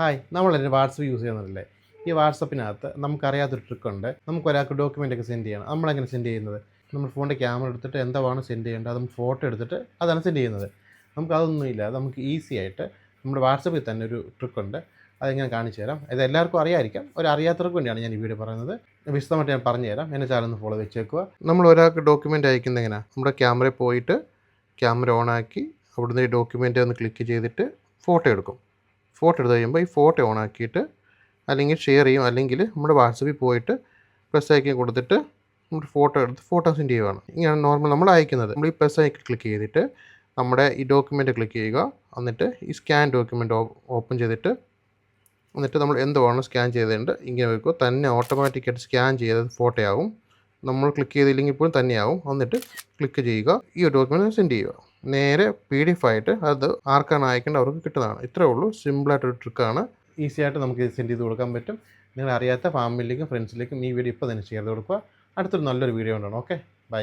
Hi, നമ്മളൊരു WhatsApp use ചെയ്യുന്നതല്ലേ? ഈ വാട്സപ്പിനകത്ത് നമുക്കറിയാത്തൊരു ട്രിക്കുണ്ട്. നമുക്കൊരാൾക്ക് ഡോക്യുമെൻ്റൊക്കെ സെൻഡ് ചെയ്യണം. നമ്മളെങ്ങനെ സെൻഡ് ചെയ്യുന്നത്? നമ്മൾ ഫോണിൻ്റെ ക്യാമറ എടുത്തിട്ട് എന്താണോ സെൻഡ് ചെയ്യേണ്ടത് അത് ഫോട്ടോ എടുത്തിട്ട് അതാണ് സെൻഡ് ചെയ്യുന്നത്. നമുക്കതൊന്നുമില്ല. നമുക്ക് ഈസി ആയിട്ട് നമ്മുടെ വാട്സപ്പിൽ തന്നെ ഒരു ട്രിക്കുണ്ട്. അതെങ്ങനെ കാണിച്ചു തരാം. ഇത് എല്ലാവർക്കും അറിയാമായിരിക്കാം. അറിയാത്തവർക്ക് വേണ്ടിയാണ് ഞാൻ ഈ വീഡിയോ പറയുന്നത്. വിശദമായിട്ട് ഞാൻ പറഞ്ഞു തരാം. എൻ്റെ ചാനൽ ഒന്ന് ഫോളോ വെച്ചേക്കുക. നമ്മൾ ഒരാൾക്ക് ഡോക്യുമെൻ്റ് അയക്കുന്നത് എങ്ങനെയാണ്? നമ്മുടെ ക്യാമറയിൽ പോയിട്ട് ക്യാമറ ഓണാക്കി അവിടുന്ന് ഈ ഡോക്യുമെൻ്റ് ഒന്ന് ക്ലിക്ക് ചെയ്തിട്ട് ഫോട്ടോ എടുക്കും. ഫോട്ടോ എടുത്ത് കഴിയുമ്പോൾ ഈ ഫോട്ടോ ഓൺ ആക്കിയിട്ട് അല്ലെങ്കിൽ ഷെയർ ചെയ്യും, അല്ലെങ്കിൽ നമ്മുടെ വാട്സപ്പിൽ പോയിട്ട് പ്ലസ് ഐക്കൺ കൊടുത്തിട്ട് നമ്മൾ ഫോട്ടോ എടുത്ത് ഫോട്ടോ സെൻഡ് ചെയ്യുകയാണ്. ഇങ്ങനെയാണ് നോർമൽ നമ്മൾ അയക്കുന്നത്. നമ്മൾ ഈ പ്ലസ് ഐക്കൺ ക്ലിക്ക് ചെയ്തിട്ട് നമ്മുടെ ഈ ഡോക്യുമെൻ്റ് ക്ലിക്ക് ചെയ്യുക. എന്നിട്ട് ഈ സ്കാൻ ഡോക്യുമെൻ്റ് ഓപ്പൺ ചെയ്തിട്ട് എന്നിട്ട് നമ്മൾ എന്തുവാണ് സ്കാൻ ചെയ്തതുകൊണ്ട് ഇങ്ങനെ വെക്കുക. തന്നെ ഓട്ടോമാറ്റിക്കായിട്ട് സ്കാൻ ചെയ്തത് ഫോട്ടോ ആവും. നമ്മൾ ക്ലിക്ക് ചെയ്തില്ലെങ്കിൽ പോലും തന്നെയാവും. എന്നിട്ട് ക്ലിക്ക് ചെയ്യുക, ഈ ഒരു ഡോക്യുമെൻ്റ് സെൻഡ് ചെയ്യുക. നേരെ PDF ആയിട്ട് അത് ആർക്കാണ് അയക്കേണ്ടത് അവർക്ക് കിട്ടുന്നതാണ്. ഇത്രേ ഉള്ളൂ. സിമ്പിളായിട്ടൊരു ട്രിക്കാണ്. ഈസി ആയിട്ട് നമുക്ക് സെൻഡ് ചെയ്ത് കൊടുക്കാൻ പറ്റും. നിങ്ങൾ അറിയാത്ത ഫാമിലിയിലേക്കും ഫ്രണ്ട്സിലേക്കും ഈ വീഡിയോ ഇപ്പോൾ തന്നെ ഷെയർ ചെയ്ത് കൊടുക്കുക. അടുത്തൊരു നല്ലൊരു വീഡിയോ ഉണ്ടാണ്. Okay, by.